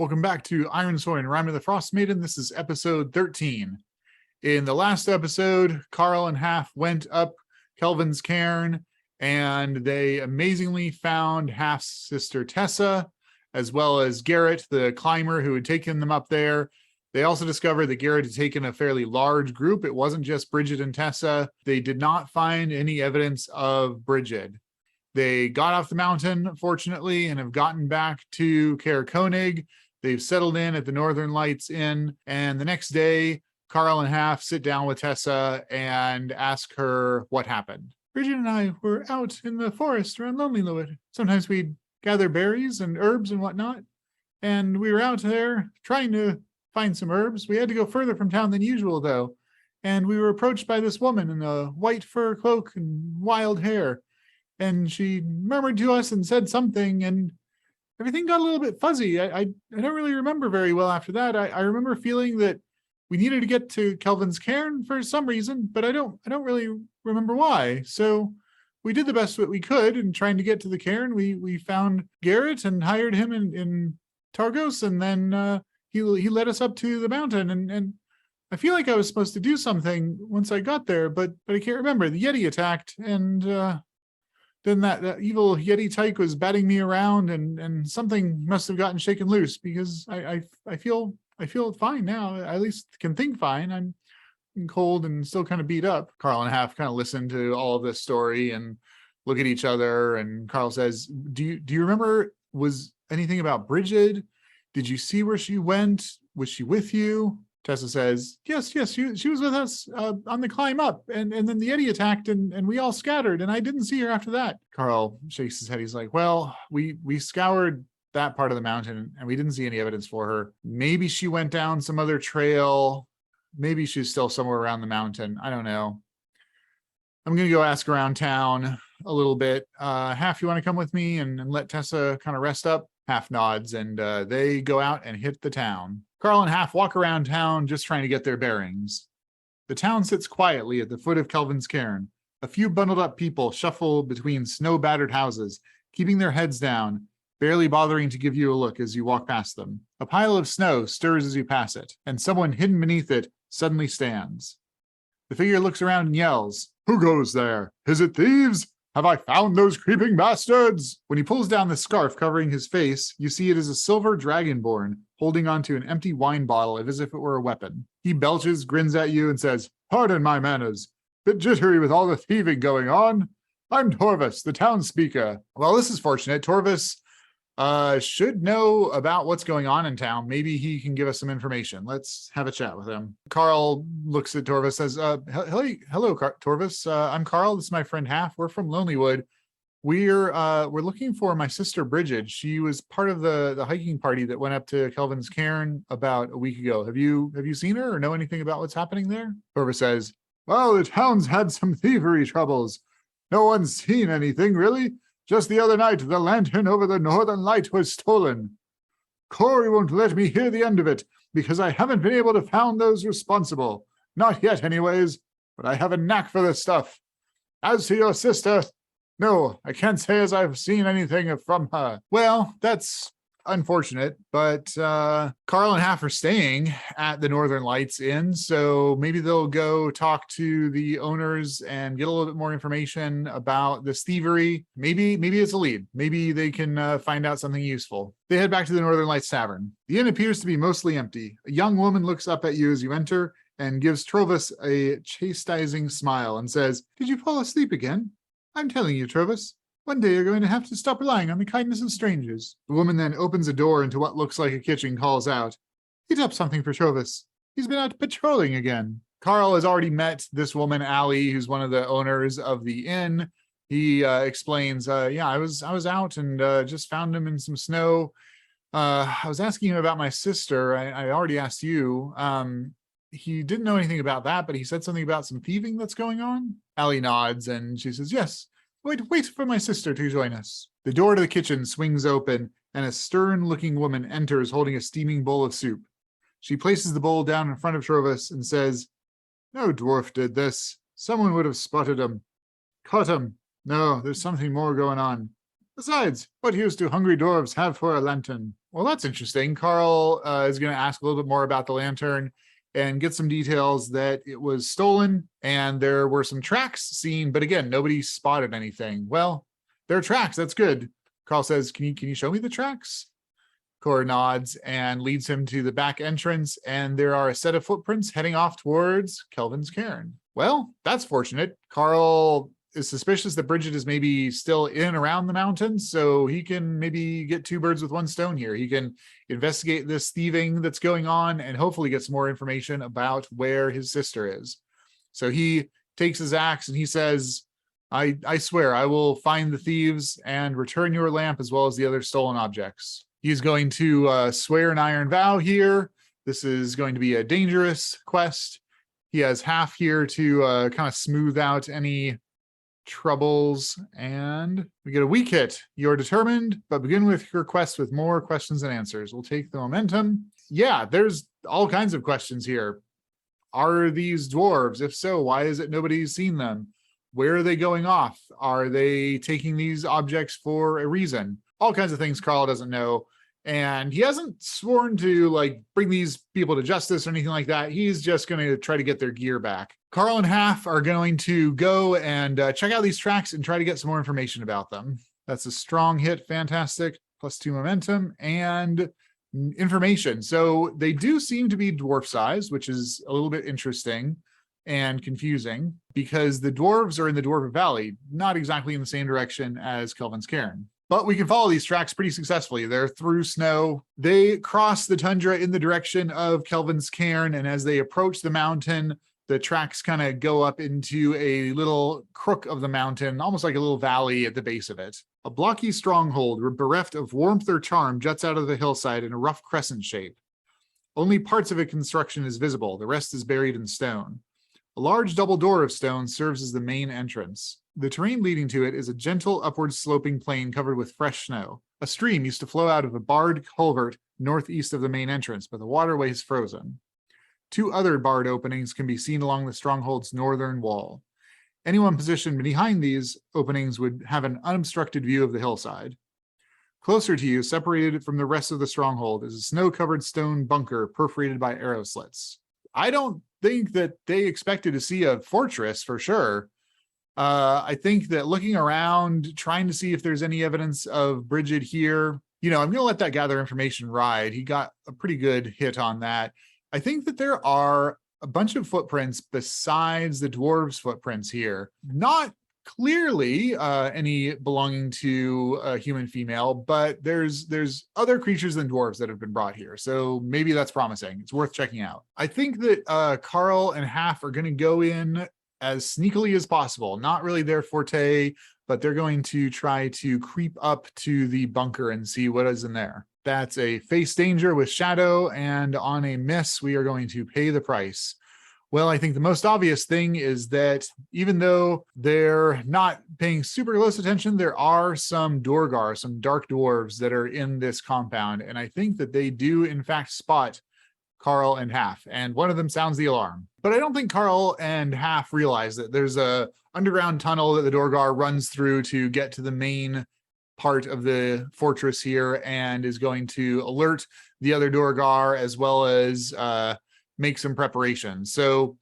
Welcome back to Ironsworn, Rime of the Frostmaiden. This is episode 13. In the last episode, Karl and Half went up Kelvin's cairn, and they amazingly found Half's sister Tessa, as well as Garrett, the climber who had taken them up there. They also discovered that Garrett had taken a fairly large group. It wasn't just Bridget and Tessa. They did not find any evidence of Bridget. They got off the mountain, fortunately, and have gotten back to Caer Konig. They've settled in at the Northern Lights Inn, and the next day, Karl and Half sit down with Tessa and ask her what happened. Bridget and I were out in the forest around Lonelywood. Sometimes we'd gather berries and herbs and whatnot, and we were out there trying to find some herbs. We had to go further from town than usual, though, and we were approached by this woman in a white fur cloak and wild hair, and she murmured to us and said something, and everything got a little bit fuzzy. I don't really remember very well after that. I remember feeling that we needed to get to Kelvin's cairn for some reason, but I don't really remember why. So we did the best that we could in trying to get to the cairn. We found Garrett and hired him in Targos, and then he led us up to the mountain. And I feel like I was supposed to do something once I got there, but I can't remember. The Yeti attacked, and then that evil Yeti tyke was batting me around, and something must have gotten shaken loose, because I feel fine now. I at least can think fine. I'm cold and still kind of beat up. Karl and Half kind of listen to all of this story and look at each other, and Karl says, do you remember, was anything about Bridget? Did you see where she went? Was she with you? Tessa says, yes, she was with us on the climb up, and then the Yeti attacked, and we all scattered, and I didn't see her after that. Karl shakes his head. He's like, well, we scoured that part of the mountain, and we didn't see any evidence for her. Maybe she went down some other trail. Maybe she's still somewhere around the mountain. I don't know. I'm going to go ask around town a little bit. Half, you want to come with me and let Tessa kind of rest up? Half nods, and they go out and hit the town. Karl and Half walk around town just trying to get their bearings. The town sits quietly at the foot of Kelvin's cairn. A few bundled up people shuffle between snow-battered houses, keeping their heads down, barely bothering to give you a look as you walk past them. A pile of snow stirs as you pass it, and someone hidden beneath it suddenly stands. The figure looks around and yells, "Who goes there? Is it thieves? Have I found those creeping bastards?" When he pulls down the scarf covering his face, you see it is a silver dragonborn holding onto an empty wine bottle as if it were a weapon. He belches, grins at you, and says, "Pardon my manners. Bit jittery with all the thieving going on. I'm Torvis, the town speaker." Well, this is fortunate. Torvis should know about what's going on in town. Maybe he can give us some information. Let's have a chat with him. Karl looks at Torvis, says, hello, Torvis. I'm Karl. This is my friend Half. We're from Lonelywood. We're looking for my sister Bridget. She was part of the hiking party that went up to Kelvin's cairn about a week ago. Have you seen her or know anything about what's happening there? Torvis says, well, the town's had some thievery troubles. No one's seen anything, really. Just the other night, the lantern over the Northern Light was stolen. Corey won't let me hear the end of it, because I haven't been able to find those responsible. Not yet, anyways, but I have a knack for this stuff. As to your sister, no, I can't say as I've seen anything from her. Well, that's unfortunate, but Karl and Half are staying at the Northern Lights Inn, so maybe they'll go talk to the owners and get a little bit more information about this thievery. Maybe it's a lead. Maybe they can find out something useful. They head back to the Northern Lights Tavern. The inn appears to be mostly empty. A young woman looks up at you as you enter and gives Torvis a chastising smile and says, "Did you fall asleep again? I'm telling you, Torvis, one day you're going to have to stop relying on the kindness of strangers." The woman then opens a door into what looks like a kitchen and calls out, "Heat up something for Torvis. He's been out patrolling again." Karl has already met this woman, Allie, who's one of the owners of the inn. He explains, yeah, I was out and just found him in some snow. I was asking him about my sister. I already asked you. He didn't know anything about that, but he said something about some thieving that's going on. Allie nods and she says, yes. Wait for my sister to join us. The door to the kitchen swings open, and a stern-looking woman enters holding a steaming bowl of soup. She places the bowl down in front of Torvis and says, no dwarf did this. Someone would have spotted him. Caught him. No, there's something more going on. Besides, what use do hungry dwarves have for a lantern? Well, that's interesting. Karl is going to ask a little bit more about the lantern and get some details that it was stolen and there were some tracks seen, but again, nobody spotted anything. Well, there are tracks. That's good. Karl says, can you show me the tracks? Cor nods and leads him to the back entrance, and there are a set of footprints heading off towards Kelvin's cairn. Well, that's fortunate. Karl is suspicious that Bridget is maybe still in and around the mountains, so he can maybe get two birds with one stone here. He can investigate this thieving that's going on and hopefully get some more information about where his sister is. So he takes his axe and he says, I swear I will find the thieves and return your lamp as well as the other stolen objects. He's going to swear an iron vow here. This is going to be a dangerous quest. He has half here to kind of smooth out any troubles, and we get a weak hit. You're determined, but begin with your quest with more questions and answers. We'll take the momentum. Yeah, there's all kinds of questions here. Are these dwarves? If so, why is it nobody's seen them? Where are they going off? Are they taking these objects for a reason? All kinds of things Karl doesn't know. And he hasn't sworn to like bring these people to justice or anything like that. He's just going to try to get their gear back. Karl and Half are going to go and check out these tracks and try to get some more information about them. That's a strong hit. Fantastic. +2 momentum and information. So they do seem to be dwarf size, which is a little bit interesting and confusing because the dwarves are in the Dwarven Valley, not exactly in the same direction as Kelvin's cairn. But we can follow these tracks pretty successfully. They're through snow. They cross the tundra in the direction of Kelvin's cairn, and as they approach the mountain, the tracks kind of go up into a little crook of the mountain, almost like a little valley at the base of it. A blocky stronghold, bereft of warmth or charm, juts out of the hillside in a rough crescent shape. Only parts of its construction is visible. The rest is buried in stone. A large double door of stone serves as the main entrance. The terrain leading to it is a gentle upward sloping plain covered with fresh snow. A stream used to flow out of a barred culvert northeast of the main entrance, but the waterway is frozen. 2 other barred openings can be seen along the stronghold's northern wall. Anyone positioned behind these openings would have an unobstructed view of the hillside. Closer to you, separated from the rest of the stronghold, is a snow-covered stone bunker perforated by arrow slits. I don't think that they expected to see a fortress for sure. I think that looking around, trying to see if there's any evidence of Bridget here, I'm going to let that gather information ride. He got a pretty good hit on that. I think that there are a bunch of footprints besides the dwarves' footprints here. Not clearly any belonging to a human female, but there's other creatures than dwarves that have been brought here. So maybe that's promising. It's worth checking out. I think that Karl and Half are going to go in as sneakily as possible. Not really their forte, but they're going to try to creep up to the bunker and see what is in there. That's a face danger with shadow, and on a miss, we are going to pay the price. Well, I think the most obvious thing is that even though they're not paying super close attention, there are some Dorgar, some dark dwarves that are in this compound, and I think that they do in fact spot Karl and Half, and one of them sounds the alarm. But I don't think Karl and Half realize that there's a underground tunnel that the Dorgar runs through to get to the main part of the fortress here and is going to alert the other Dorgar as well as make some preparations. So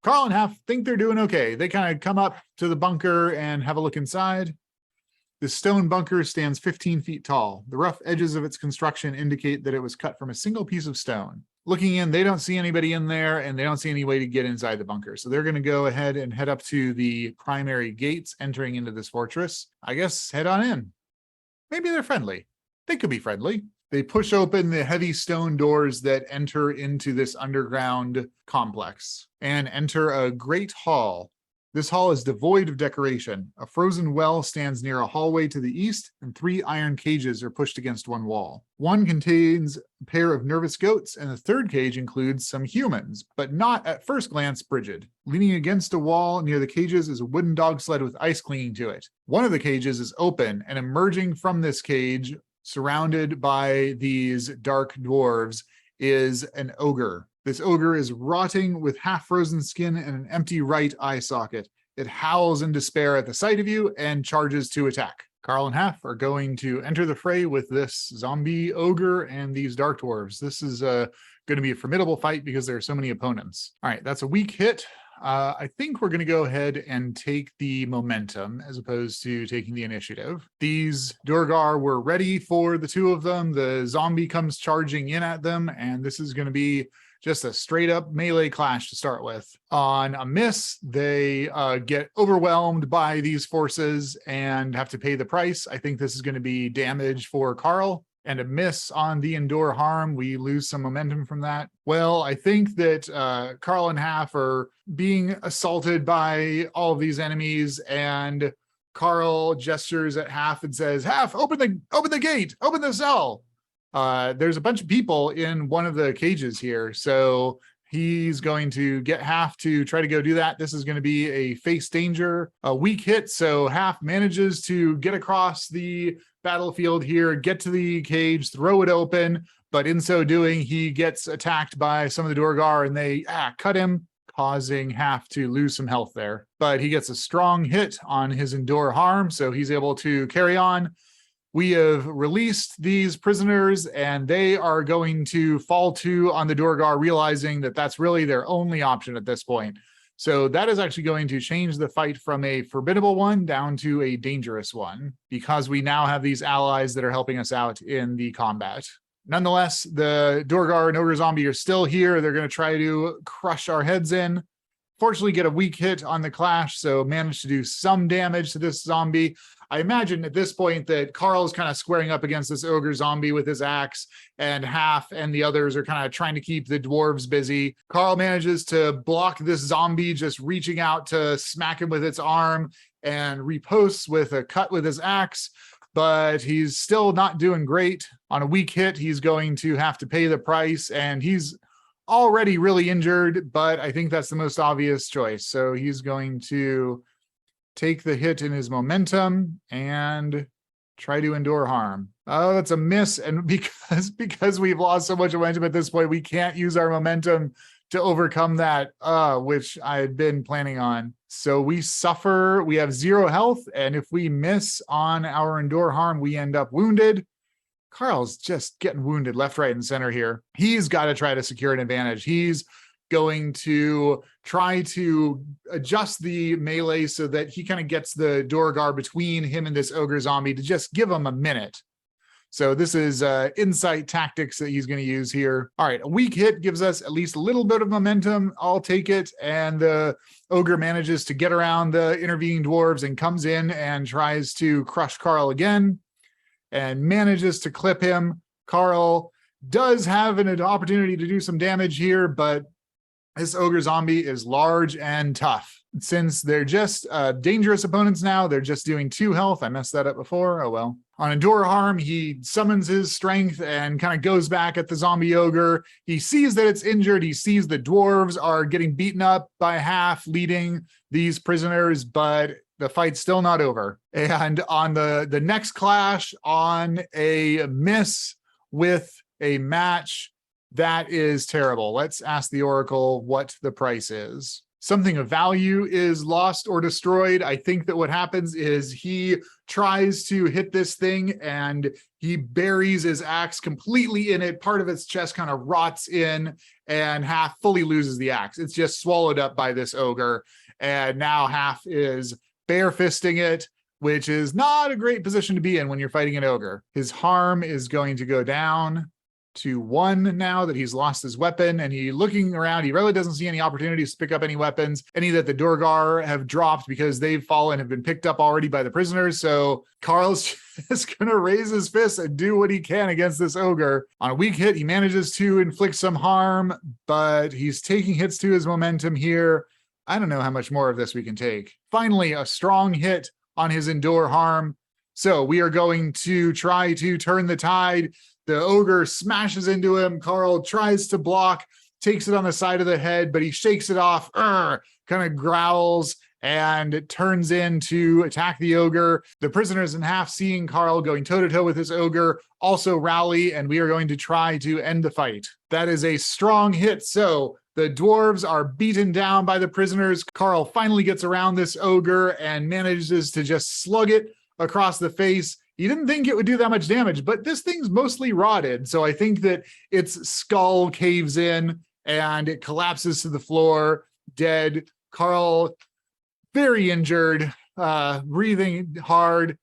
Karl and Half think they're doing okay. They kind of come up to the bunker and have a look inside. The stone bunker stands 15 feet tall. The rough edges of its construction indicate that it was cut from a single piece of stone. Looking in, they don't see anybody in there and they don't see any way to get inside the bunker. So they're going to go ahead and head up to the primary gates entering into this fortress. I guess head on in. Maybe they're friendly. They could be friendly. They push open the heavy stone doors that enter into this underground complex and enter a great hall. This hall is devoid of decoration. A frozen well stands near a hallway to the east, and 3 iron cages are pushed against one wall. One contains a pair of nervous goats, and the third cage includes some humans, but not at first glance Bridget. Leaning against a wall near the cages is a wooden dog sled with ice clinging to it. One of the cages is open, and emerging from this cage, surrounded by these dark dwarves, is an ogre. This ogre is rotting with half-frozen skin and an empty right eye socket. It howls in despair at the sight of you and charges to attack. Karl and Half are going to enter the fray with this zombie ogre and these dark dwarves. This is going to be a formidable fight because there are so many opponents. All right, that's a weak hit. I think we're going to go ahead and take the momentum as opposed to taking the initiative. These Durgar were ready for the two of them. The zombie comes charging in at them, and this is going to be just a straight up melee clash to start with. On a miss, they get overwhelmed by these forces and have to pay the price. I think this is going to be damage for Karl. And a miss on the endure harm, we lose some momentum from that. Well, I think that Karl and Half are being assaulted by all of these enemies, and Karl gestures at Half and says, "Half, open the gate, open the cell." There's a bunch of people in one of the cages here, so he's going to get Half to try to go do that. This is going to be a face danger, a weak hit, so Half manages to get across the battlefield here, get to the cage, throw it open, but in so doing, he gets attacked by some of the Durgar, and they cut him, causing Half to lose some health there. But he gets a strong hit on his endure harm, so he's able to carry on. We have released these prisoners, and they are going to fall to on the Durgar, realizing that that's really their only option at this point. So that is actually going to change the fight from a formidable one down to a dangerous one, because we now have these allies that are helping us out in the combat. Nonetheless, the Durgar and Ogre Zombie are still here. They're going to try to crush our heads in. Fortunately, get a weak hit on the clash, so managed to do some damage to this zombie. I imagine at this point that Karl is kind of squaring up against this ogre zombie with his axe, and Half and the others are kind of trying to keep the dwarves busy. Karl manages to block this zombie, just reaching out to smack him with its arm, and riposts with a cut with his axe, but he's still not doing great. On a weak hit, he's going to have to pay the price, and he's already really injured, but I think that's the most obvious choice. So he's going to take the hit in his momentum and try to endure harm. Oh, that's a miss. And because we've lost so much momentum at this point, we can't use our momentum to overcome that, which I had been planning on. So we suffer, we have 0 health, and if we miss on our endure harm, we end up wounded. Karl's just getting wounded left, right, and center here. He's got to try to secure an advantage. He's going to try to adjust the melee so that he kind of gets the Durgar between him and this ogre zombie to just give him a minute. So this is insight tactics that he's going to use here. All right, a weak hit gives us at least a little bit of momentum. I'll take it. And the ogre manages to get around the intervening dwarves and comes in and tries to crush Karl again, and manages to clip him. Karl does have an opportunity to do some damage here, but this ogre zombie is large and tough. Since they're just dangerous opponents now, they're just doing 2 health. I messed that up before. Oh well. On endure harm, he summons his strength and kind of goes back at the zombie ogre. He sees that it's injured. He sees the dwarves are getting beaten up by Half, leading these prisoners, but the fight's still not over. And on the next clash, on a miss with a match, that is terrible. Let's ask the Oracle what the price is. Something of value is lost or destroyed. I think that what happens is he tries to hit this thing and he buries his axe completely in it. Part of its chest kind of rots in, and Half fully loses the axe. It's just swallowed up by this ogre. And now Half is bare-fisting it, which is not a great position to be in when you're fighting an ogre. His harm is going to go down to 1 now that he's lost his weapon, and he looking around, he really doesn't see any opportunities to pick up any weapons, any that the Durgar have dropped because they've fallen, have been picked up already by the prisoners. So Karl's just gonna raise his fist and do what he can against this ogre. On a weak hit, he manages to inflict some harm, but he's taking hits to his momentum here. I don't know how much more of this we can take. Finally, a strong hit on his endure harm. So we are going to try to turn the tide. The ogre smashes into him. Karl tries to block, takes it on the side of the head, but he shakes it off, kind of growls, and turns in to attack the ogre. The prisoners in Half, seeing Karl going toe-to-toe with this ogre, also rally, and we are going to try to end the fight. That is a strong hit. So the dwarves are beaten down by the prisoners. Karl finally gets around this ogre and manages to just slug it across the face. You didn't think it would do that much damage, but this thing's mostly rotted. So I think that its skull caves in and it collapses to the floor, dead. Karl, very injured, breathing hard,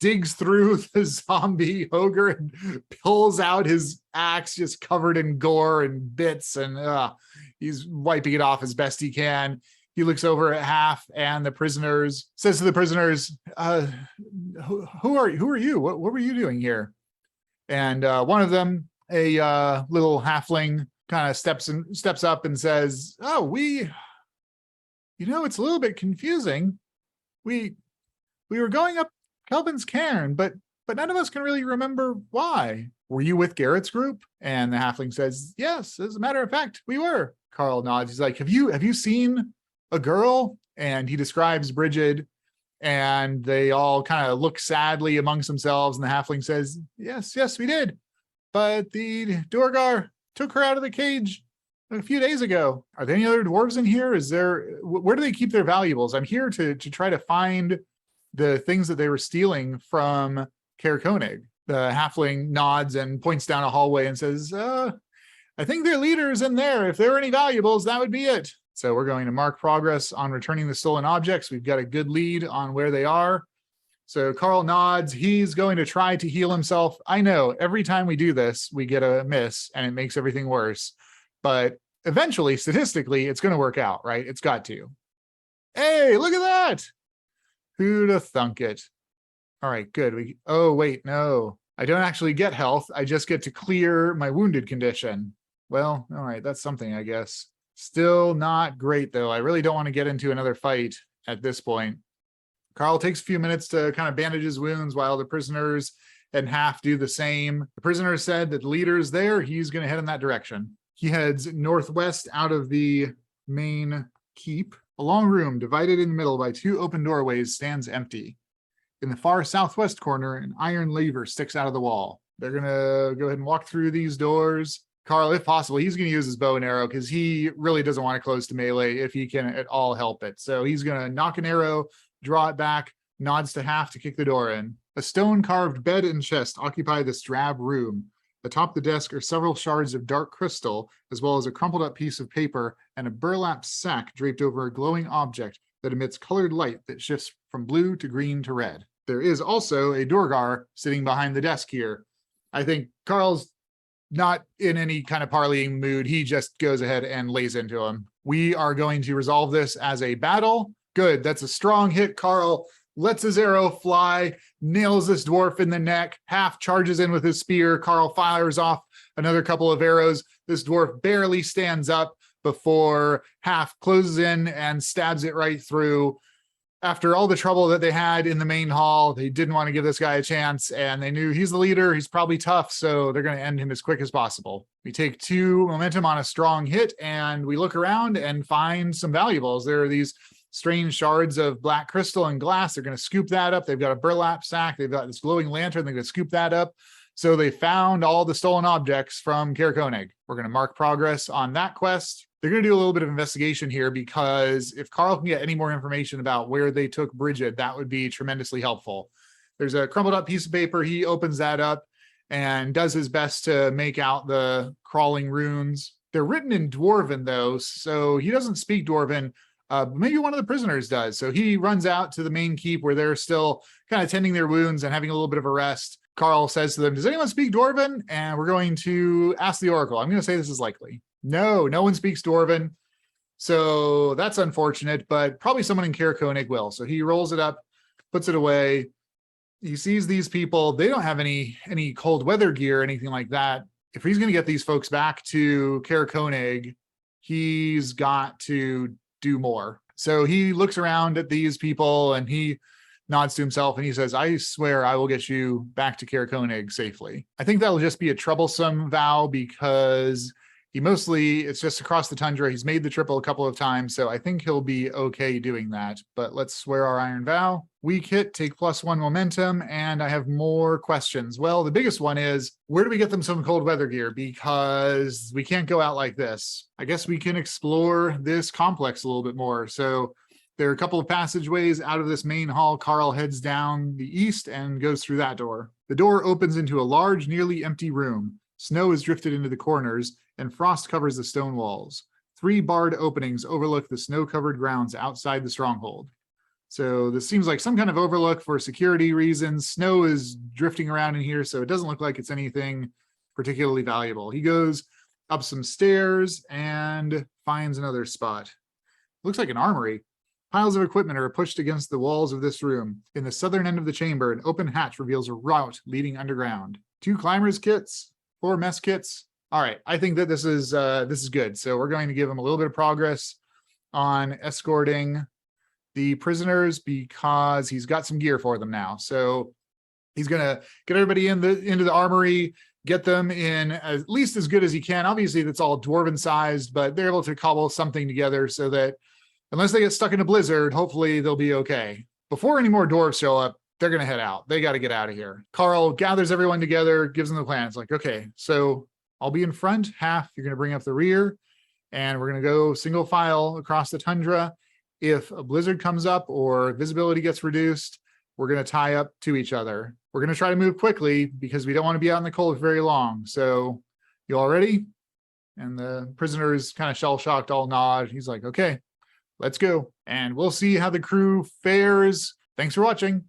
digs through the zombie ogre and pulls out his axe just covered in gore and bits, and he's wiping it off as best he can. He looks over at Half and the prisoners, says to the prisoners, who are you? What were you doing here? And one of them, a little halfling, kind of steps up and says, it's a little bit confusing. We were going up Kelvin's cairn, but none of us can really remember why. Were you with Garrett's group? And the halfling says, yes, as a matter of fact, we were. Karl nods. He's like, have you seen a girl? And he describes Bridget, and they all kind of look sadly amongst themselves. And the halfling says, yes, we did. But the Duergar took her out of the cage a few days ago. Are there any other dwarves in here? Where do they keep their valuables? I'm here to try to find the things that they were stealing from Caer Konig. The halfling nods and points down a hallway and says, I think their leader's in there. If there were any valuables, that would be it. So we're going to mark progress on returning the stolen objects. We've got a good lead on where they are. So Karl nods. He's going to try to heal himself. I know every time we do this, we get a miss and it makes everything worse. But eventually, statistically, it's going to work out, right? It's got to. Hey, look at that. Who'd have thunk it? All right, good. Oh, wait, no. I don't actually get health. I just get to clear my wounded condition. Well, all right, that's something, I guess. Still not great, though. I really don't want to get into another fight at this point. Karl takes a few minutes to kind of bandage his wounds while the prisoners and Half do the same. The prisoner said that the leader's there. He's going to head in that direction. He heads northwest out of the main keep. A long room divided in the middle by two open doorways stands empty. In the far southwest corner, an iron lever sticks out of the wall. They're going to go ahead and walk through these doors. Karl, if possible, he's going to use his bow and arrow because he really doesn't want to close to melee if he can at all help it. So he's going to knock an arrow, draw it back, nods to Half to kick the door in. A stone-carved bed and chest occupy this drab room. Atop the desk are several shards of dark crystal, as well as a crumpled-up piece of paper and a burlap sack draped over a glowing object that emits colored light that shifts from blue to green to red. There is also a Duergar sitting behind the desk here. I think Karl's not in any kind of parleying mood. He just goes ahead and lays into him. We are going to resolve this as a battle. Good, that's a strong hit. Karl lets his arrow fly, nails this dwarf in the neck. Half charges in with his spear. Karl fires off another couple of arrows. This dwarf barely stands up before Half closes in and stabs it right through. After all the trouble that they had in the main hall, they didn't want to give this guy a chance, and they knew he's the leader, he's probably tough, so they're going to end him as quick as possible. We take 2 momentum on a strong hit, and we look around and find some valuables. There are these strange shards of black crystal and glass. They're going to scoop that up. They've got a burlap sack. They've got this glowing lantern. They're going to scoop that up. So they found all the stolen objects from Caer Konig. We're going to mark progress on that quest. They're going to do a little bit of investigation here because if Karl can get any more information about where they took Bridget, that would be tremendously helpful. There's a crumpled up piece of paper. He opens that up and does his best to make out the crawling runes. They're written in dwarven, though, so he doesn't speak dwarven. Maybe one of the prisoners does. So he runs out to the main keep where they're still kind of tending their wounds and having a little bit of a rest. Karl says to them, does anyone speak dwarven? And we're going to ask the oracle. I'm going to say this is likely. No one speaks dwarven. So that's unfortunate, but probably someone in Caer Konig will. So he rolls it up, puts it away. He sees these people. They don't have any cold weather gear or anything like that. If he's going to get these folks back to Caer Konig, he's got to do more. So he looks around at these people and he nods to himself and he says, I swear I will get you back to Caer Konig safely. I think that'll just be a troublesome vow because it's just across the tundra. He's made the triple a couple of times, so I think he'll be okay doing that. But let's swear our iron vow. Weak hit, take +1 momentum, and I have more questions. Well, the biggest one is, where do we get them some cold weather gear? Because we can't go out like this. I guess we can explore this complex a little bit more. So There are a couple of passageways out of this main hall. Karl heads down the east and goes through that door. The door opens into a large, nearly empty room. Snow is drifted into the corners, and frost covers the stone walls. 3 barred openings overlook the snow-covered grounds outside the stronghold. So this seems like some kind of overlook for security reasons. Snow is drifting around in here, so it doesn't look like it's anything particularly valuable. He goes up some stairs and finds another spot. Looks like an armory. Piles of equipment are pushed against the walls of this room. In the southern end of the chamber, an open hatch reveals a route leading underground. 2 climbers kits, 4 mess kits. All right, I think that this is good. So we're going to give him a little bit of progress on escorting the prisoners because he's got some gear for them now. So he's gonna get everybody into the armory, get them in at least as good as he can. Obviously, that's all dwarven sized, but they're able to cobble something together so that unless they get stuck in a blizzard, hopefully they'll be okay. Before any more dwarves show up, they're going to head out. They got to get out of here. Karl gathers everyone together, gives them the plan. It's like, okay, so I'll be in front, half, you're going to bring up the rear, and we're going to go single file across the tundra. If a blizzard comes up or visibility gets reduced, we're going to tie up to each other. We're going to try to move quickly because we don't want to be out in the cold for very long. So you all ready? And the prisoner is kind of shell-shocked, all nod. He's like, okay, let's go. And we'll see how the crew fares. Thanks for watching.